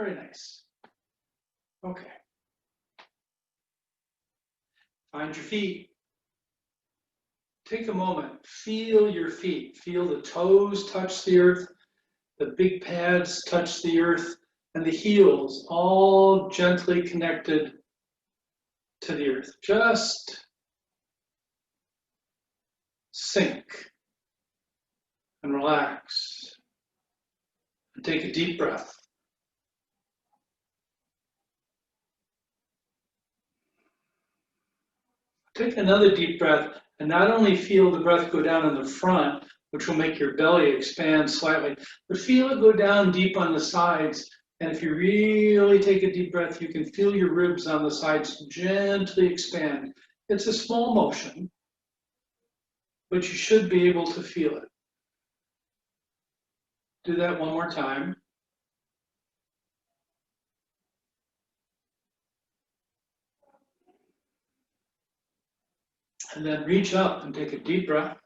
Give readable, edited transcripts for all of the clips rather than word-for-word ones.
Very nice. Okay. Find your feet. Take a moment. Feel your feet. Feel the toes touch the earth, the big pads touch the earth, and the heels all gently connected to the earth. Just sink and relax. And take a deep breath. Take another deep breath and not only feel the breath go down in the front, which will make your belly expand slightly, but feel it go down deep on the sides. And if you really take a deep breath, you can feel your ribs on the sides gently expand. It's a small motion, but you should be able to feel it. Do that one more time. And then reach up and take a deep breath.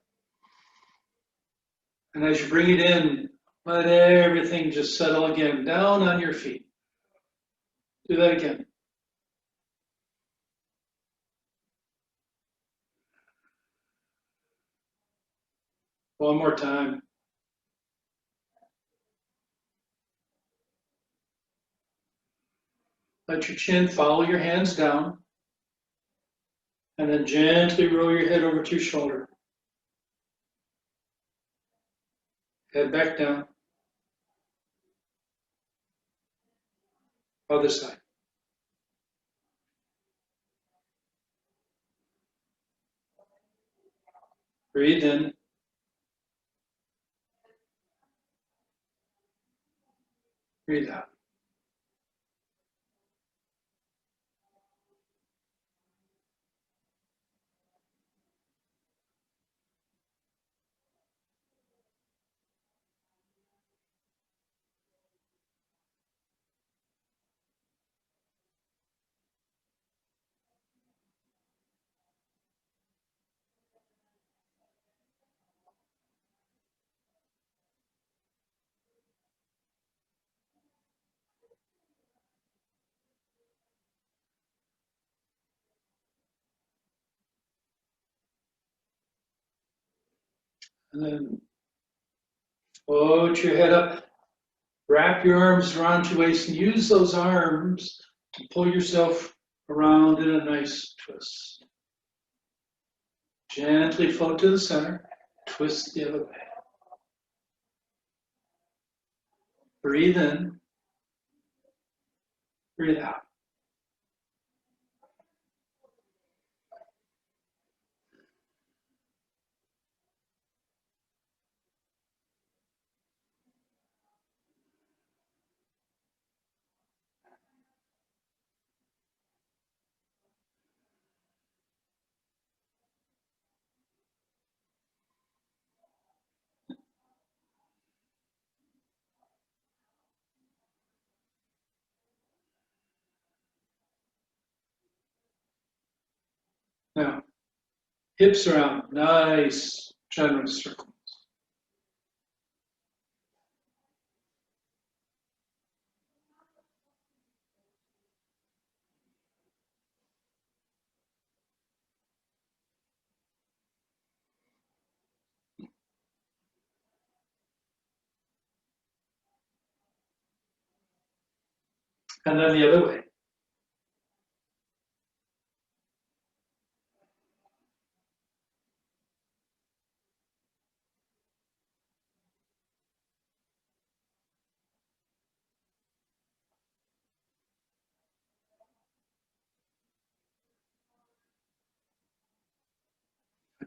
And as you bring it in, let everything just settle again down on your feet. Do that again. One more time. Let your chin follow your hands down. And then gently roll your head over to your shoulder. Head back down. Other side. Breathe in. Breathe out. And then float your head up. Wrap your arms around your waist and use those arms to pull yourself around in a nice twist. Gently float to the center. Twist the other way. Breathe in. Breathe out. Now, hips around, nice, generous circles. And then the other way.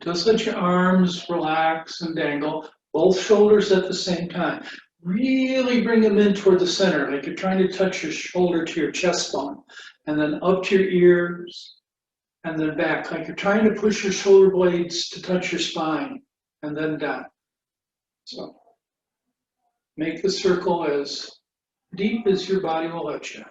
Just let your arms relax and dangle, both shoulders at the same time. Really bring them in toward the center, like you're trying to touch your shoulder to your chest bone, and then up to your ears, and then back, like you're trying to push your shoulder blades to touch your spine, and then down. So make the circle as deep as your body will let you.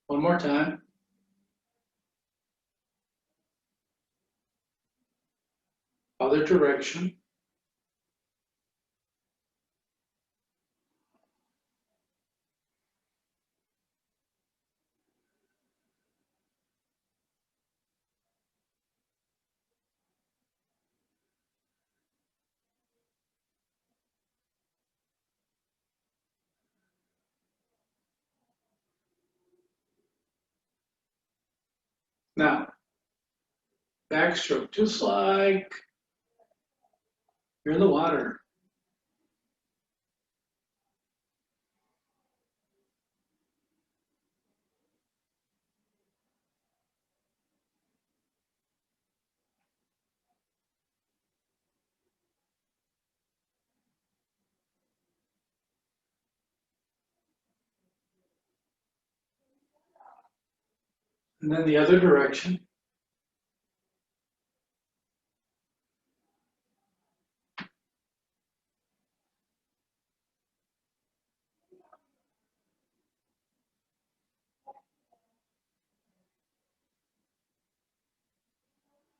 One more time. Other direction. Now, backstroke, just like you're in the water. And then the other direction.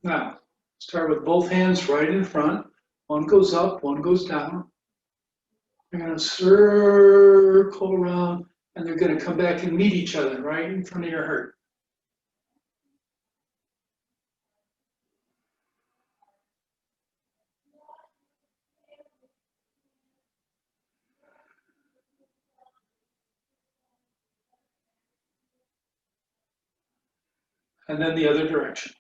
Now, start with both hands right in front. One goes up, one goes down. You're going to circle around, and they're going to come back and meet each other right in front of your heart. And then the other direction.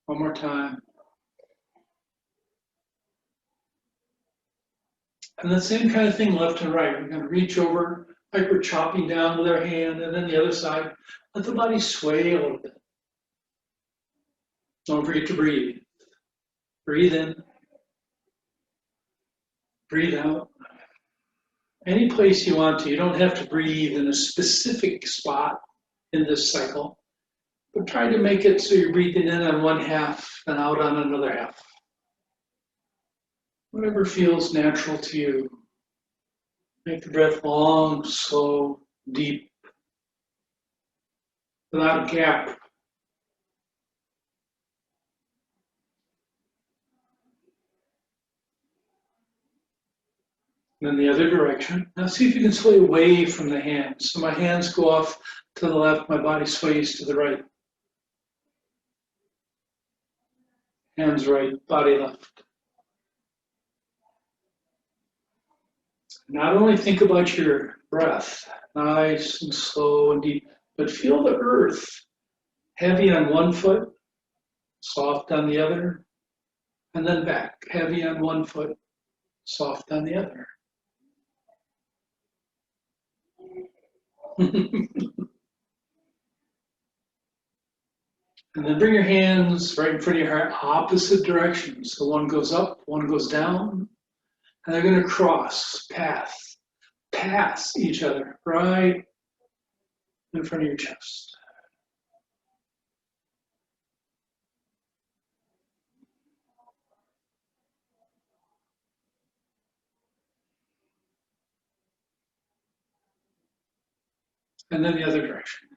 One more time. And the same kind of thing left and right. We're going to reach over like we're chopping down with our hand, and then the other side. Let the body sway a little bit. Don't forget to breathe. Breathe in. Breathe out. Any place you want to. You don't have to breathe in a specific spot in this cycle, but try to make it so you're breathing in on one half and out on another half. Whatever feels natural to you. Make the breath long, slow, deep, without a gap. And then the other direction. Now see if you can sway away from the hands. So my hands go off to the left, my body sways to the right. Hands right, body left. Not only think about your breath, nice and slow and deep, but feel the earth heavy on one foot, soft on the other, and then back, heavy on one foot, soft on the other. And then bring your hands right in front of your heart, opposite directions. So one goes up, one goes down, and they're going to cross, pass each other right in front of your chest. And then the other direction.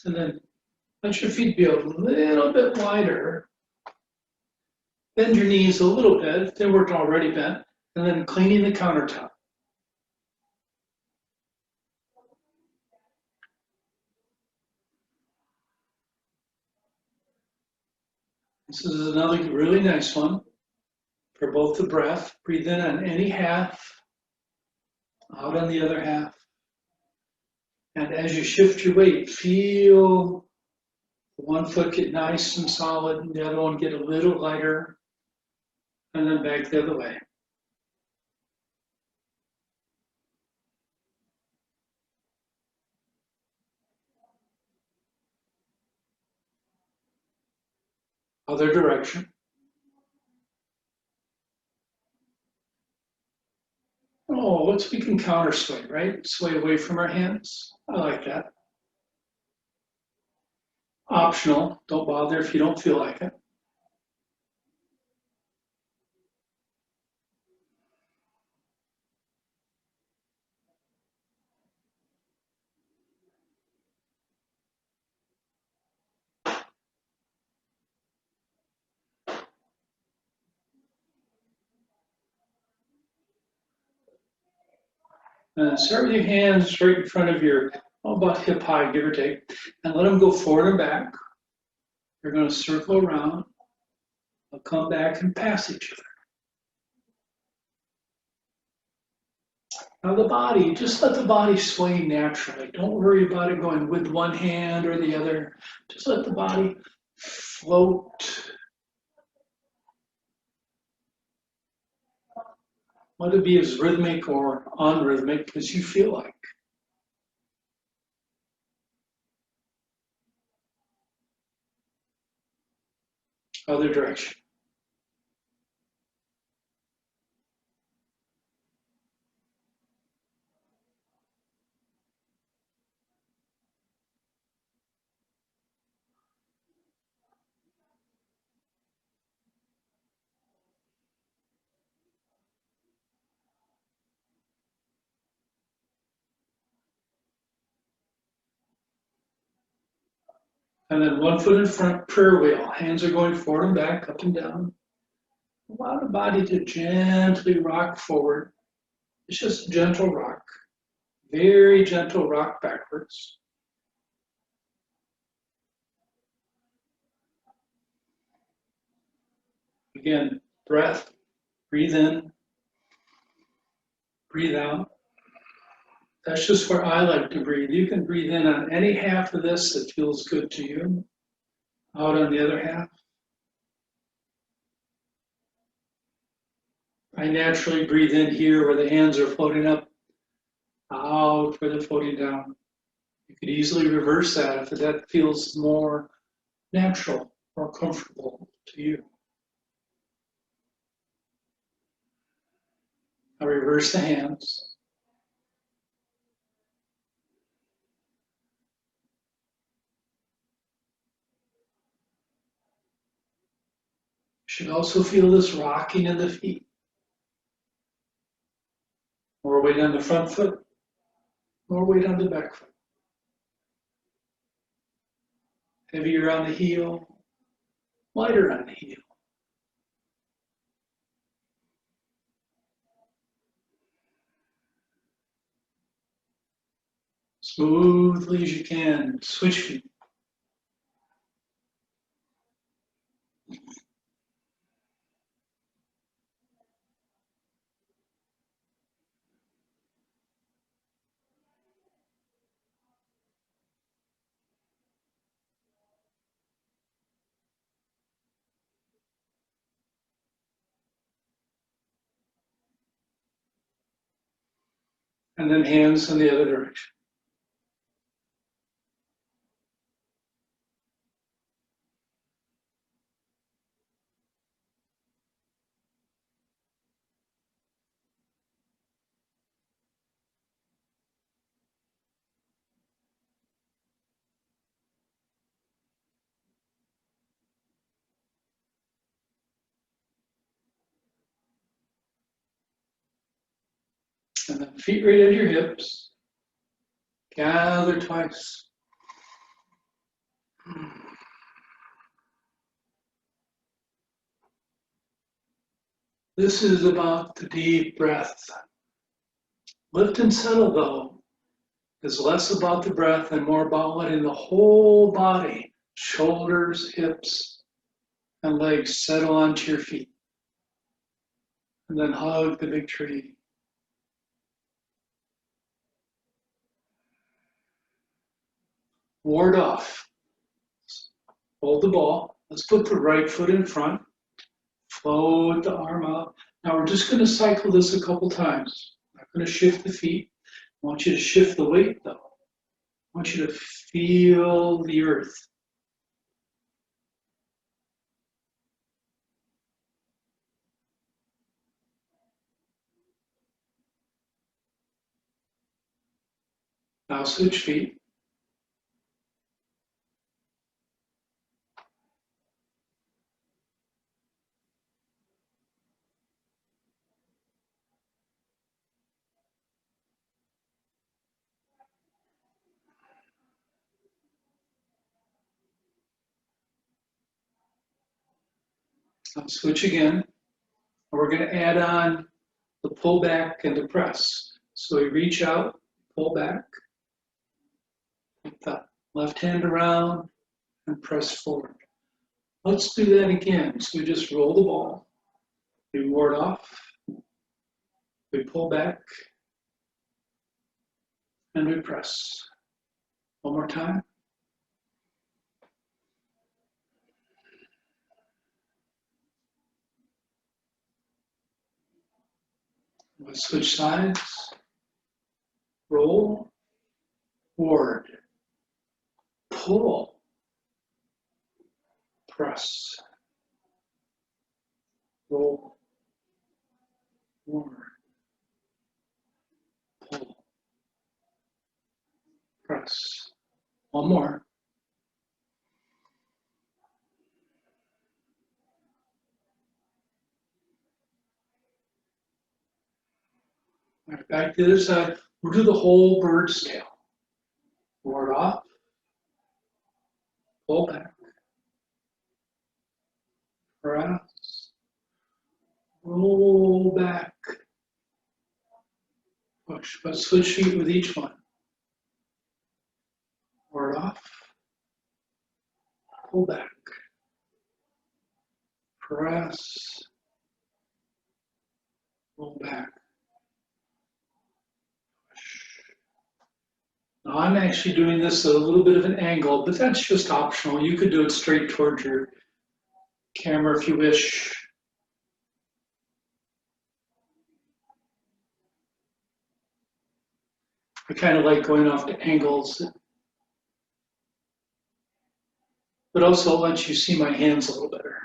And then let your feet be a little bit wider. Bend your knees a little bit if they weren't already bent. And then cleaning the countertop. This is another really nice one for both the breath. Breathe in on any half, out on the other half. And as you shift your weight, feel one foot get nice and solid, and the other one get a little lighter, and then back the other way. Other direction. Oh, we can counter sway, right? Sway away from our hands. I like that. Optional. Don't bother if you don't feel like it. And start with your hands right in front of your, about hip high, give or take, and let them go forward and back. You're going to circle around. They'll come back and pass each other. Now the body, just let the body sway naturally. Don't worry about it going with one hand or the other. Just let the body float. Let it be as rhythmic or unrhythmic as you feel like. Other direction. And then 1 foot in front, prayer wheel. Hands are going forward and back, up and down. Allow the body to gently rock forward. It's just a gentle rock. Very gentle rock backwards. Again, breath. Breathe in. Breathe out. That's just where I like to breathe. You can breathe in on any half of this that feels good to you. Out on the other half. I naturally breathe in here where the hands are floating up, out where they're floating down. You could easily reverse that if that feels more natural, more comfortable to you. I reverse the hands. You should also feel this rocking in the feet. More weight on the front foot, more weight on the back foot. Heavier on the heel, lighter on the heel. Smoothly as you can, switch feet. And then hands in the other direction. And then feet right at your hips. Gather twice. This is about the deep breath. Lift and settle, though, is less about the breath and more about letting the whole body, shoulders, hips, and legs settle onto your feet. And then hug the big tree. Ward off. Hold the ball. Let's put the right foot in front. Float the arm out. Now we're just going to cycle this a couple times. I'm not going to shift the feet. I want you to shift the weight, though. I want you to feel the earth. Now switch feet. Now switch again. We're going to add on the pull back and the press. So we reach out, pull back, put the left hand around, and press forward. Let's do that again. So we just roll the ball, we ward off, we pull back, and we press. One more time. Let's switch sides. Roll, ward, pull, press, roll, ward, pull, press. One more. All right, back to the other side. We'll do the whole bird's tail. Ward off, pull back, press, roll back, push. Let's switch feet with each one. Ward off, pull back, press, roll back, push. Now I'm actually doing this at a little bit of an angle, but that's just optional. You could do it straight towards your camera if you wish. I kind of like going off to angles, but also lets you see my hands a little better.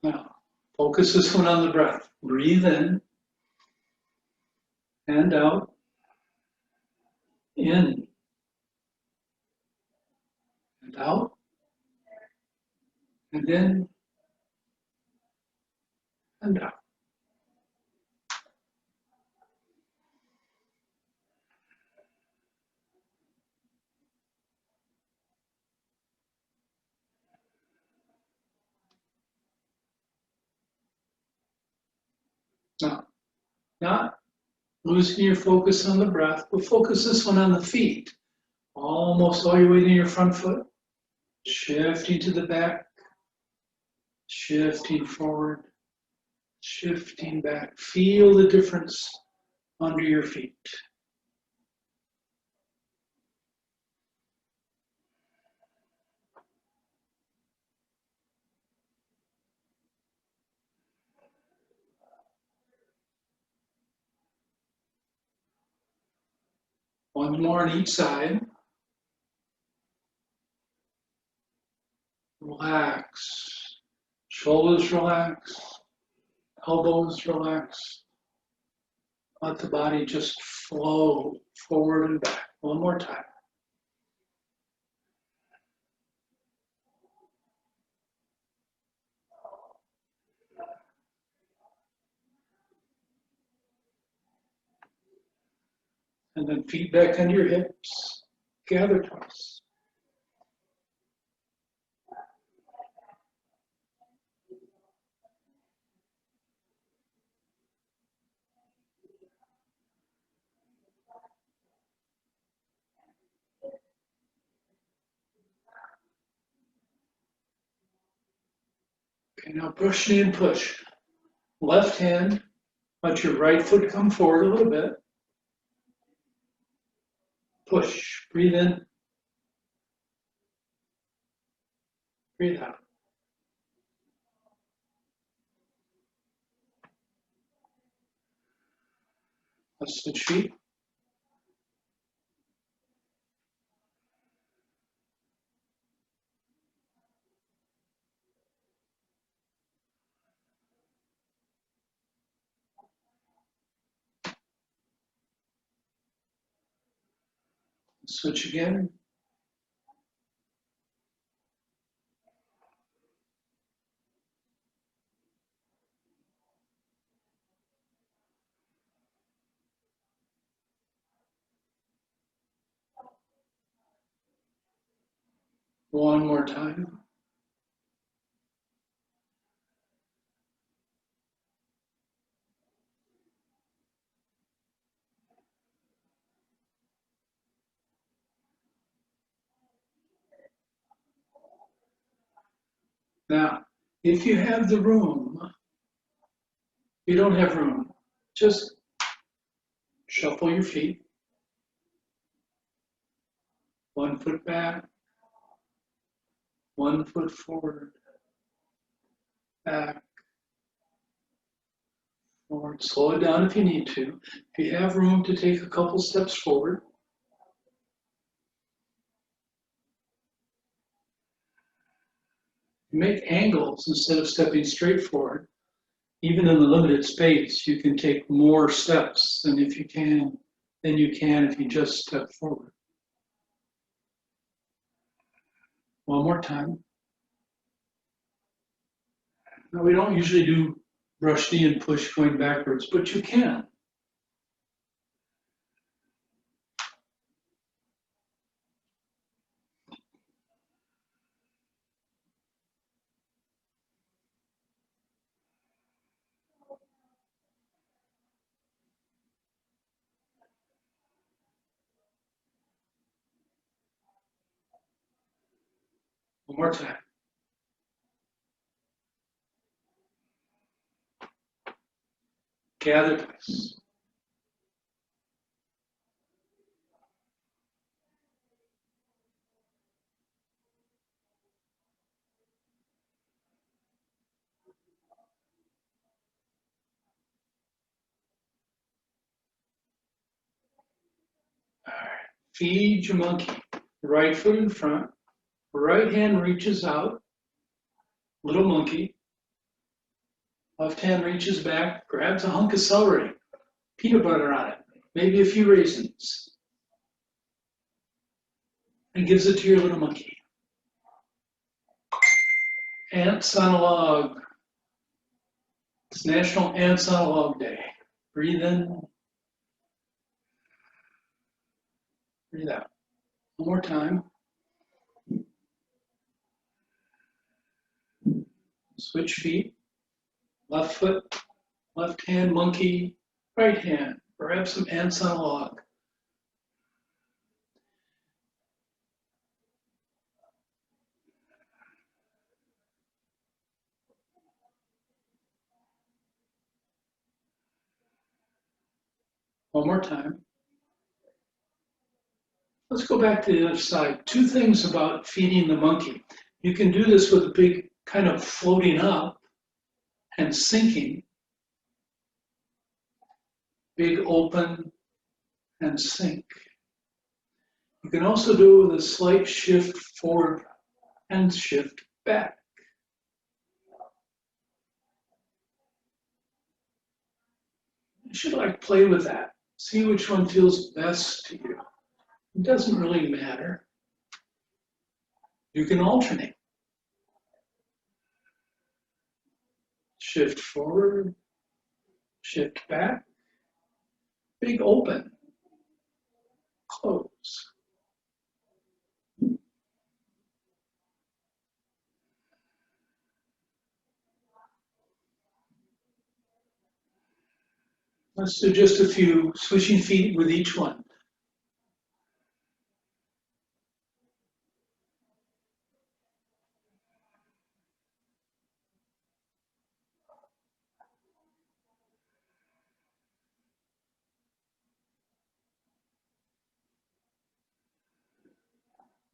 Now, focus this one on the breath. Breathe in and out, in and out, and in and out. Now, not losing your focus on the breath, but focus this one on the feet. Almost all your way to your front foot. Shifting to the back, shifting forward, shifting back. Feel the difference under your feet. One more on each side. Relax. Shoulders relax. Elbows relax. Let the body just flow forward and back. One more time. And then feet back under your hips. Gather twice. Okay, now push in, push. Left hand, let your right foot come forward a little bit. Push, breathe in, breathe out. Let's switch feet. Switch again. One more time. Now, if you have the room, you don't have room, just shuffle your feet. 1 foot back, 1 foot forward, back, forward. Slow it down if you need to. If you have room to take a couple steps forward. Make angles instead of stepping straight forward. Even in the limited space, you can take more steps than you can if you just step forward. One more time. Now, we don't usually do brush knee and push going backwards, but you can. One more time. Gather twice. All right. Feed your monkey. Right foot in front. Right hand reaches out. Little monkey. Left hand reaches back, grabs a hunk of celery, peanut butter on it, maybe a few raisins, and gives it to your little monkey. Ants on a log. It's National Ants on a Log Day. Breathe in, breathe out. One more time. Switch feet. Left foot, left hand monkey, right hand. Grab some ants on a log. One more time. Let's go back to the other side. Two things about feeding the monkey. You can do this with a big kind of floating up and sinking. Big open and sink. You can also do it with a slight shift forward and shift back. You should play with that. See which one feels best to you. It doesn't really matter. You can alternate. Shift forward, shift back, big open, close. Let's do just a few switching feet with each one.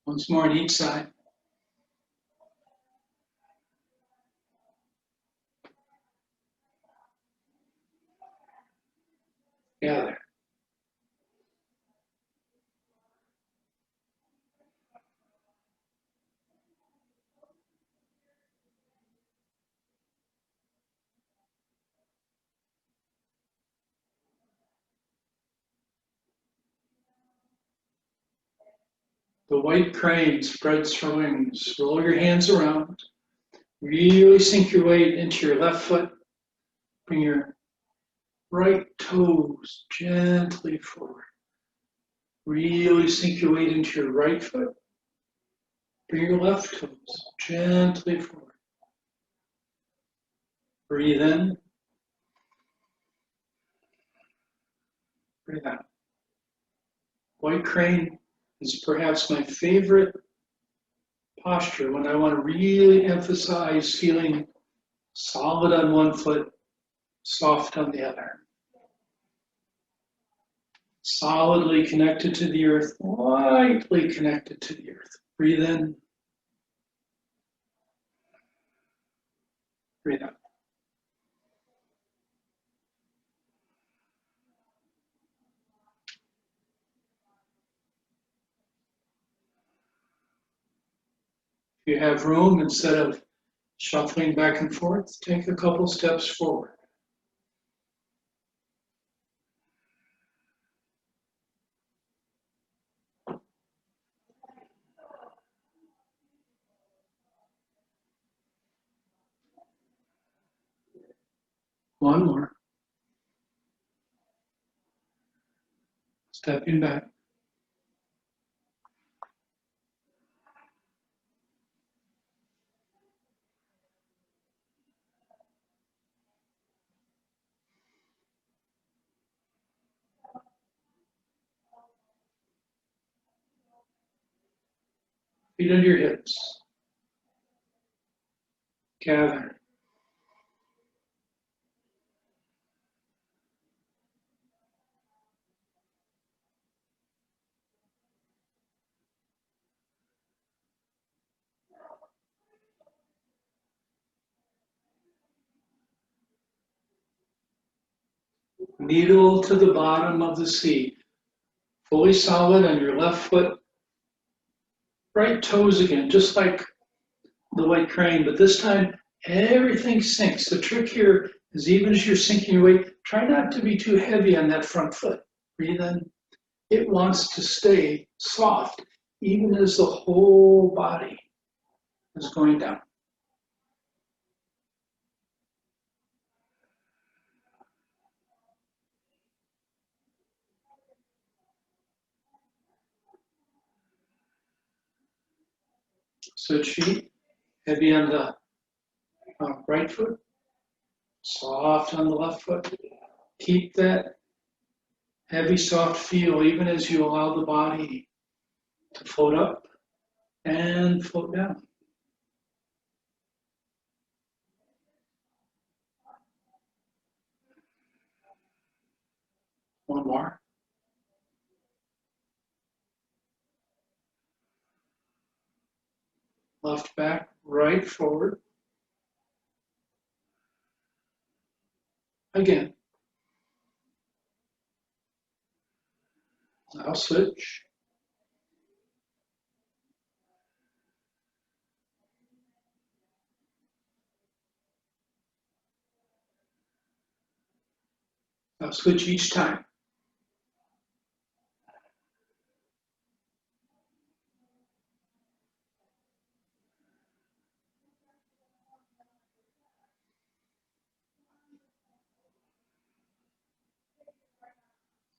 Once more on each side. Gather. The white crane spreads her wings. Roll your hands around. Really sink your weight into your left foot. Bring your right toes gently forward. Really sink your weight into your right foot. Bring your left toes gently forward. Breathe in. Breathe out. White crane is perhaps my favorite posture when I want to really emphasize feeling solid on one foot, soft on the other. Solidly connected to the earth, lightly connected to the earth. Breathe in. Breathe out. If you have room, instead of shuffling back and forth, take a couple steps forward. One more. Stepping back. Feet under your hips. Gather. Needle to the bottom of the seat. Fully solid on your left foot. Right toes again, just like the white crane, but this time everything sinks. The trick here is even as you're sinking your weight, try not to be too heavy on that front foot. Breathe in. It wants to stay soft, even as the whole body is going down. Switch feet, heavy on the right foot, soft on the left foot. Keep that heavy, soft feel even as you allow the body to float up and float down. One more. Left back, right forward. Again. Now switch. Now switch each time.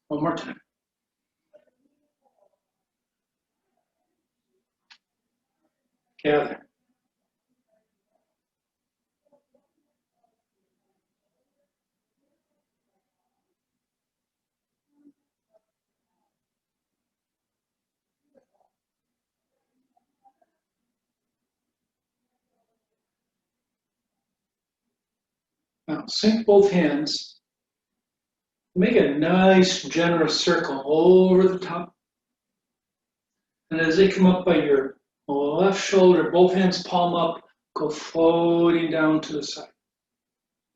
One more time. Gather. Now sink both hands. Make a nice, generous circle over the top. And as they come up by your left shoulder, both hands palm up, go floating down to the side.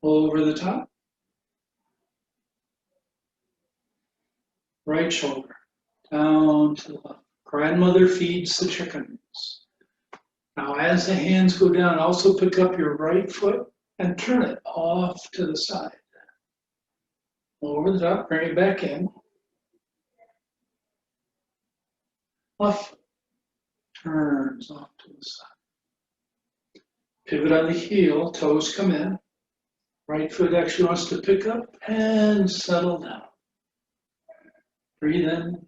Over the top. Right shoulder, down to the left. Grandmother feeds the chickens. Now as the hands go down, also pick up your right foot and turn it off to the side. Over the top, bring it back in. Left foot, turns off to the side. Pivot on the heel, toes come in. Right foot actually wants to pick up and settle down. Breathe in.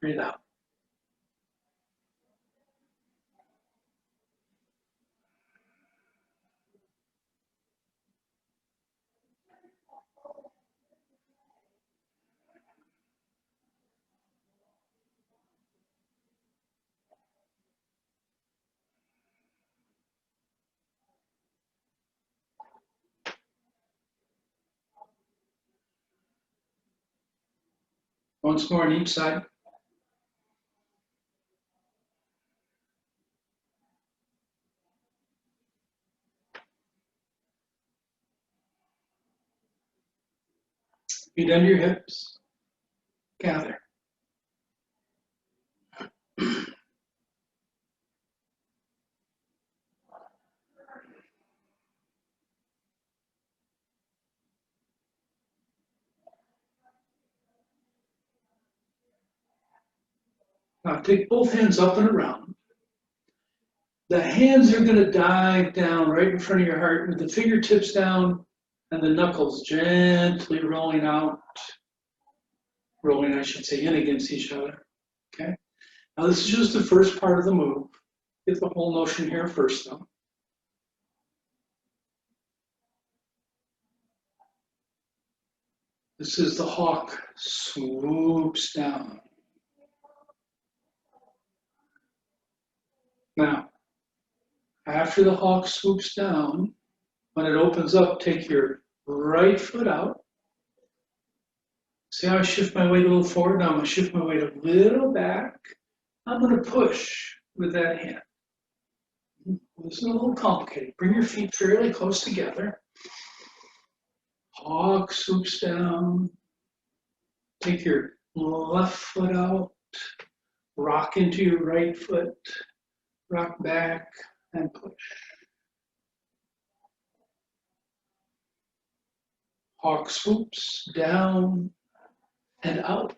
Breathe out. Once more on each side. Feet under your hips. Gather. Now take both hands up and around. The hands are going to dive down right in front of your heart with the fingertips down and the knuckles gently rolling out. Rolling, I should say, in against each other. Okay. Now this is just the first part of the move. Get the whole notion here first though. This is the hawk swoops down. Now, after the hawk swoops down, when it opens up, take your right foot out. See how I shift my weight a little forward? Now I'm going to shift my weight a little back. I'm going to push with that hand. This is a little complicated. Bring your feet fairly close together. Hawk swoops down. Take your left foot out. Rock into your right foot. Rock back and push. Hawk swoops down and out.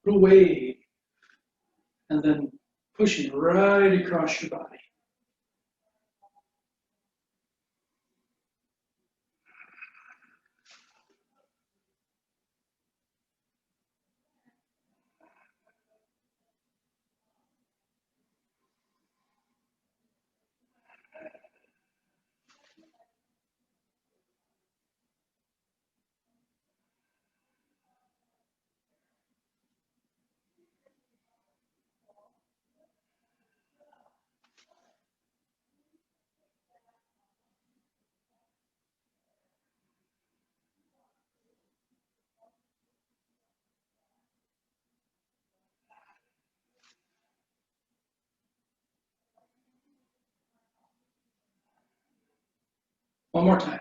Put away. And then pushing right across your body. One more time.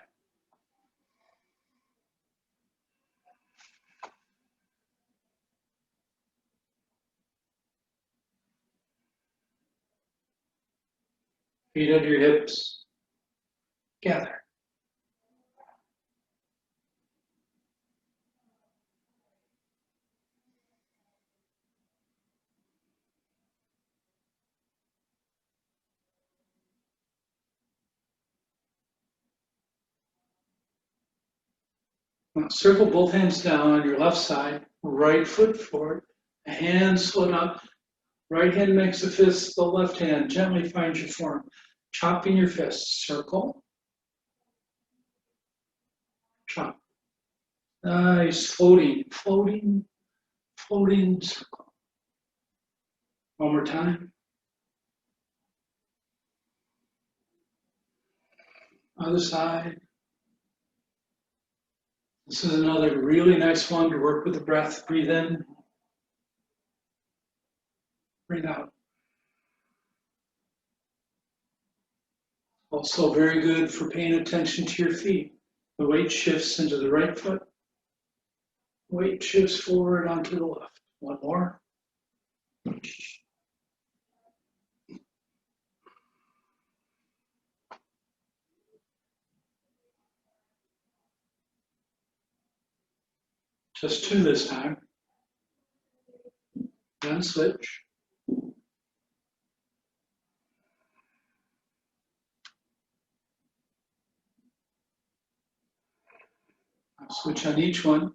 Feet under your hips. Gather. Now circle both hands down on your left side, right foot forward, hands float up, right hand makes a fist, the left hand gently finds your form. Chopping your fists, circle, chop. Nice, floating, floating, floating, circle. One more time. Other side. This is another really nice one to work with the breath. Breathe in. Breathe out. Also very good for paying attention to your feet. The weight shifts into the right foot. Weight shifts forward onto the left. One more. Just 2 this time. Then switch. I'll switch on each one.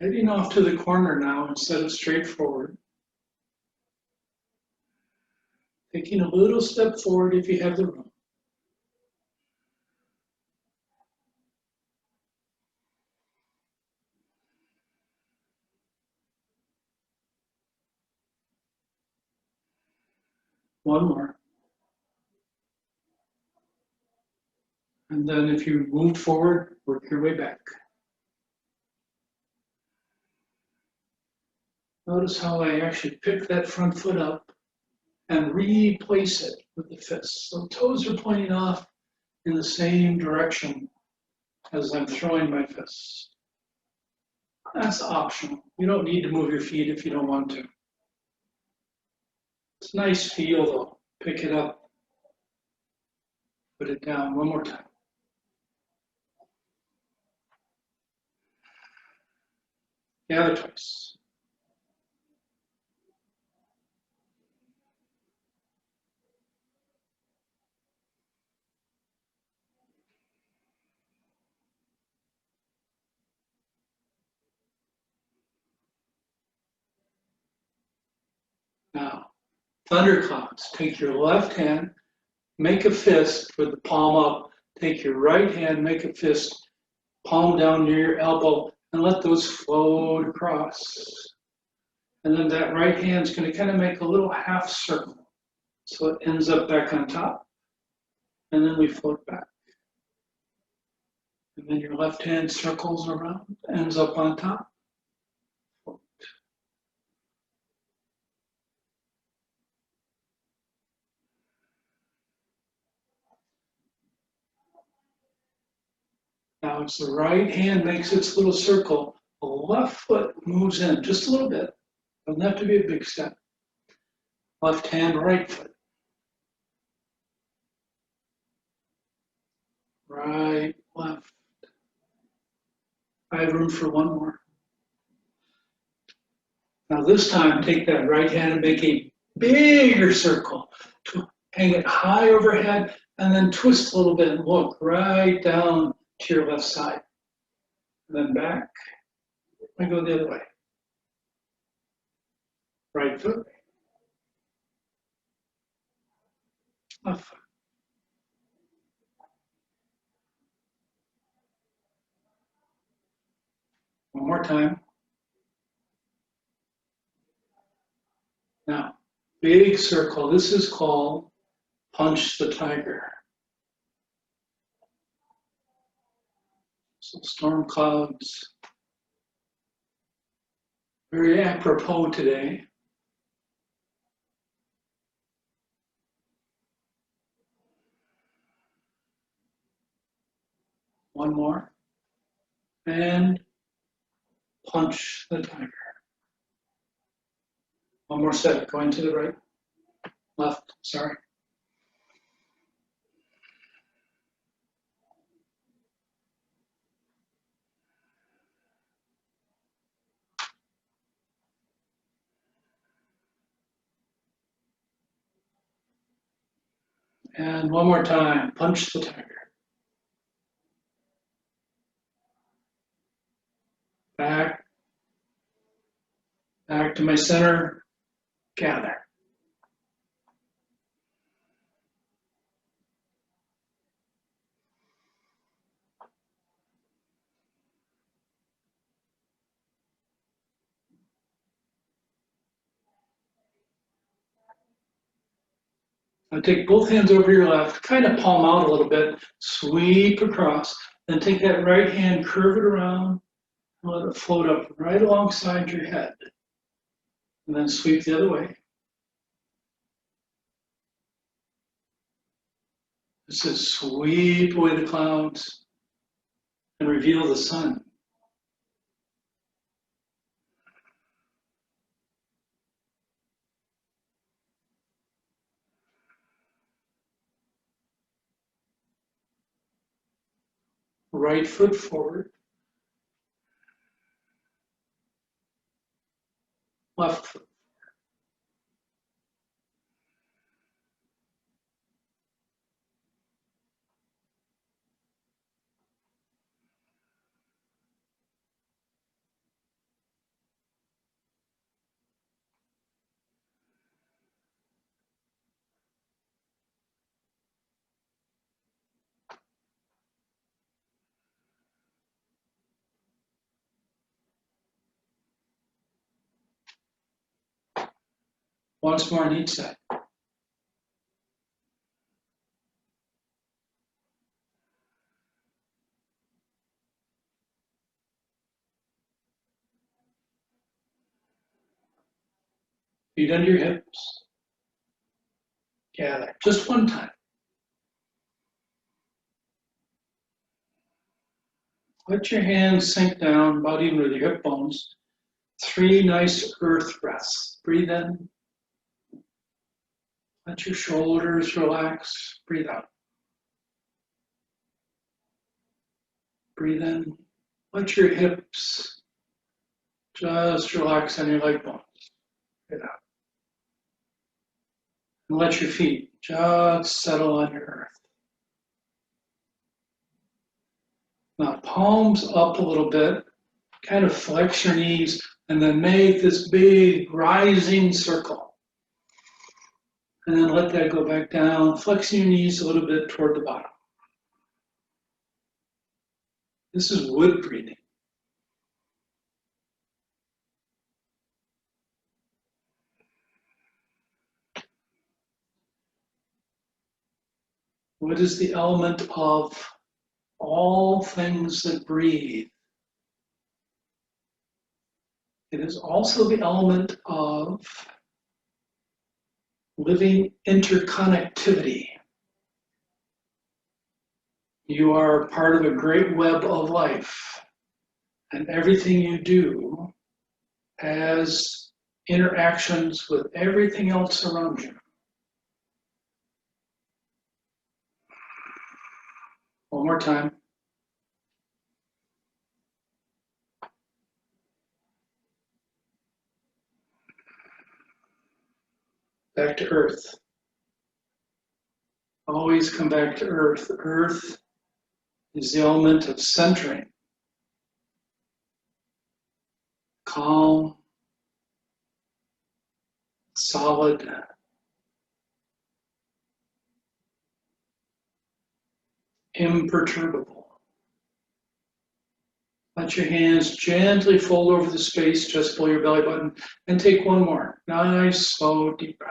Heading off to the corner now instead of straight forward. Taking a little step forward if you have the room. One more. And then if you move forward, work your way back. Notice how I actually pick that front foot up and replace it with the fist. So toes are pointing off in the same direction as I'm throwing my fists. That's optional. You don't need to move your feet if you don't want to. It's a nice feel though. Pick it up, put it down one more time. Gather twice. Now, thunderclouds. Take your left hand, make a fist with the palm up. Take your right hand, make a fist, palm down near your elbow, and let those float across. And then that right hand is going to kind of make a little half circle. So it ends up back on top. And then we float back. And then your left hand circles around, ends up on top. Float. Now as the right hand makes its little circle, the left foot moves in just a little bit. Doesn't have to be a big step. Left hand, right foot. Right, left. I have room for one more. Now this time, take that right hand and make a bigger circle. Hang it high overhead and then twist a little bit and look right down to your left side. And then back, and go the other way. Right foot, left foot. One more time. Now, big circle. This is called punch the tiger. So storm clouds, very apropos today. One more. And punch the tiger. One more set, going to the right, left, sorry. And one more time, punch the tiger. Back, back to my center, gather. Now take both hands over your left, kind of palm out a little bit, sweep across, then take that right hand, curve it around, and let it float up right alongside your head. And then sweep the other way. This is sweep away the clouds and reveal the sun. right foot forward. Left foot. Once more on each side. Feet under your hips. Gather. Just one time. Let your hands sink down, about even with your hip bones. 3 nice earth breaths. Breathe in. Let your shoulders relax. Breathe out. Breathe in. Let your hips just relax on your leg bones. Breathe out. And let your feet just settle on your earth. Now, palms up a little bit. Kind of flex your knees and then make this big rising circle. And then let that go back down, flexing your knees a little bit toward the bottom. This is wood breathing. Wood is the element of all things that breathe. It is also the element of living interconnectivity. You are part of a great web of life, and everything you do has interactions with everything else around you. One more time. Back to earth. Always come back to earth. Earth is the element of centering. Calm, solid, imperturbable. Let your hands gently fold over the space just below your belly button and take one more. Nice, slow, deep breath.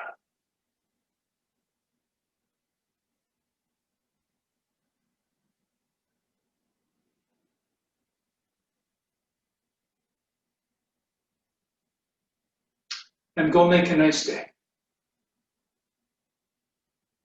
And go make a nice day.